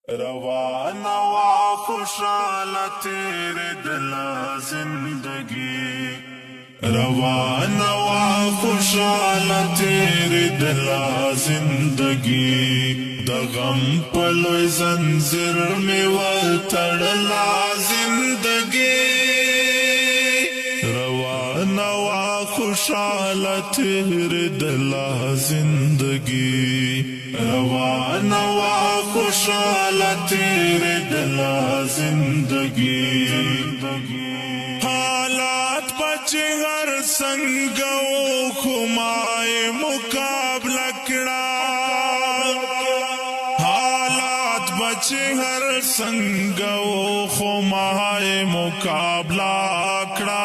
रवाना वा खुशाला तेरे दिला जिंदगी रवाना वा खुशाला तेरे दिला जिंदगी द गम पलो जंजीर में वतड़ला जिंदगी रवाना वा खुशाला तेरे दिला जिंदगी रवाना वा खुशाला तेरे दिला जिंदगी हालात बचे हर संगो खुमाए मुकाबला किड़ा हालात बचे हर संगो खुमाए मुकाबला किड़ा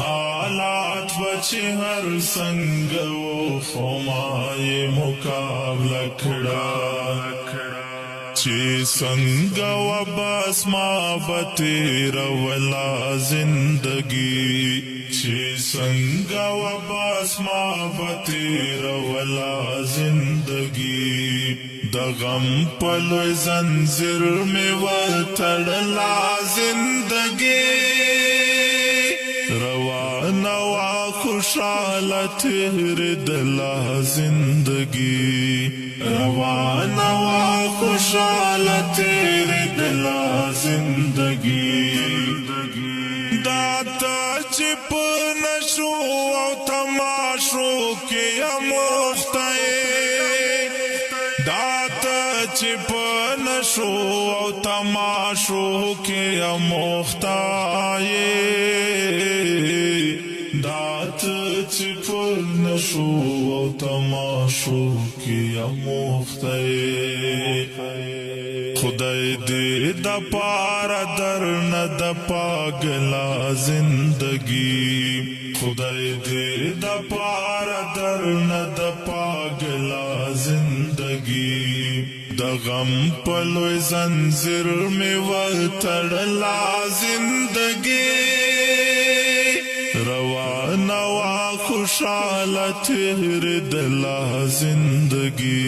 हालात बचे हर संगो खुमाए मुकाबला किड़ा चे संगा व बस माँ बतेरा वला जिंदगी चे संगा व बस माँ बतेरा वला जिंदगी द गम पलो जंजीर में वतड़ला जिंदगी रवाना वा खुशाला तेरे दिला जिंदगी रवाना वा खुशाला तेरे दिला जिंदगी दाता चिप नशो तमाशो के अमुख्ताए दाता चिप नशो तमाशो के अमुख्ताए दात चिप नशो तमाशो के अमुख्ताए खुदाई दे द पारा दर न द पागला जिंदगी खुदाई दे द पारा दर न द पागला जिंदगी द गम पलो जंजीर में वतड़ला जिंदगी रवाना वा खुशाला तेरे दिला जिंदगी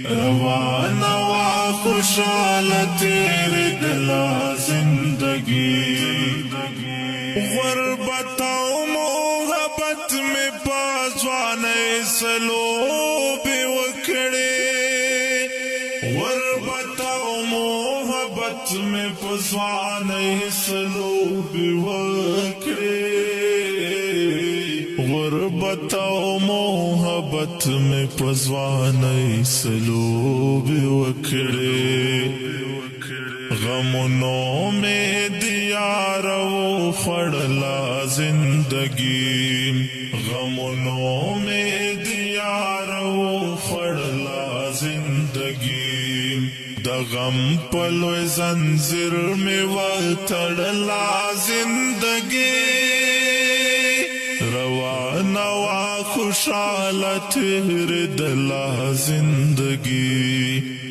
रवाना वा खुशाला तेरे दिला जिंदगी गुरबताओ मोहब्बत में पासवाने सलो बेवकड़े गुरबताओ मोहब्बत में पासवाने सलो बेवकड़े गुरबताओ मोहब्बत में पजवाने सलूब वखड़े गमनों में दिया रो फड़ला जिंदगी गमनों में दिया रो फड़ला जिंदगी द गम पलो जंजीर में वतड़ला जिंदगी रवाना वा खुशाला तेरे दिला जिंदगी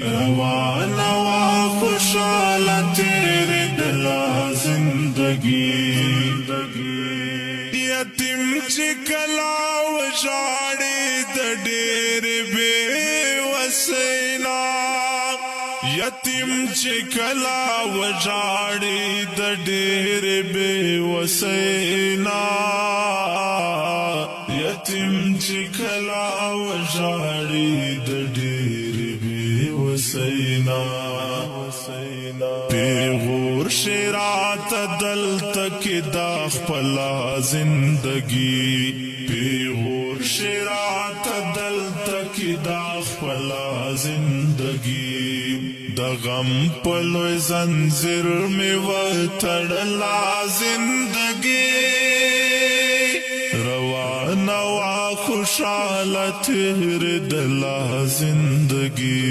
रवाना वा खुशाला तेरे दिला जिंदगी यतीम चिकलाव जाड़ी द डेर बेवसैना यतीम चिकलाव जाड़ी द डेर बेवसैना यतीम चिकलाव जाड़ी द डेर बेवसैना पेगोर शेरात दल तक दाख पला जिंदगी पेगोर शेरात दल तक दाख पला जिंदगी द गम पलो जंजीर में वतड़ला जिंदगी रवाना वा खुशाला तेरे दिला जिंदगी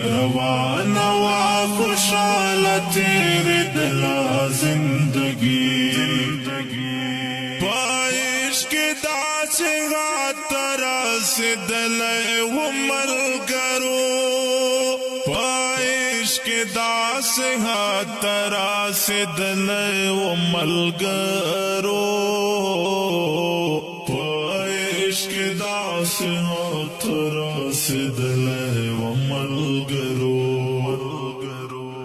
रवाना वा खुशाला तेरे दिला जिंदगी बाइश के दासे गातरा से दले वो मल करो बाइश के दास हातरा से दले वो मल करो इश्क दास हाथ रास दिल वमल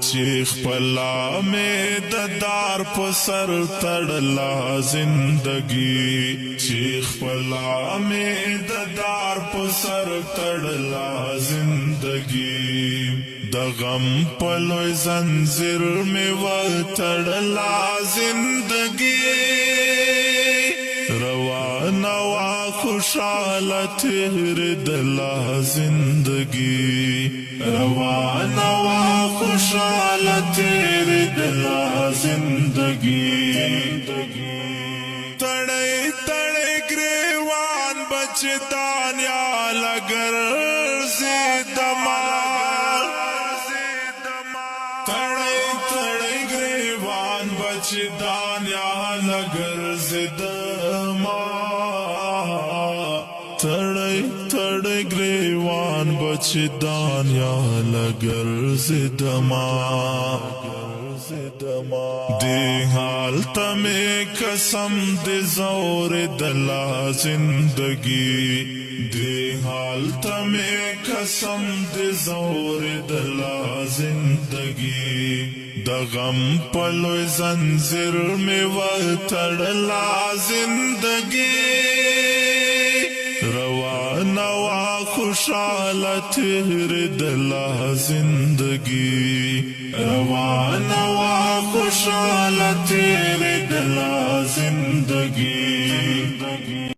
چیخ پلا میں ددار پسر تڑلا زندگی چیخ پلا میں ددار پسر تڑلا زندگی د غم پلوی زنجیر میں وتڑلا زندگی روانه وا خوشاله تیر دلا زندگی روانه وا خوشاله تیر دلا زندگی تڑے تڑے گریوان بچتان یا لگر زیدما تڑے تڑے گریوان بچتان یا لگر زیدما تڑے تڑے گریوان بچدان یا لگر زدما دی حال تمہیں قسم دی زور دلا زندگی دی حال تمہیں قسم دی زور دلا زندگی د غم پلوی زنجیر میں وتڑلا زندگی روانه وا خوشاله تیر دلا زندگی روانه وا خوشاله تیر دلا زندگی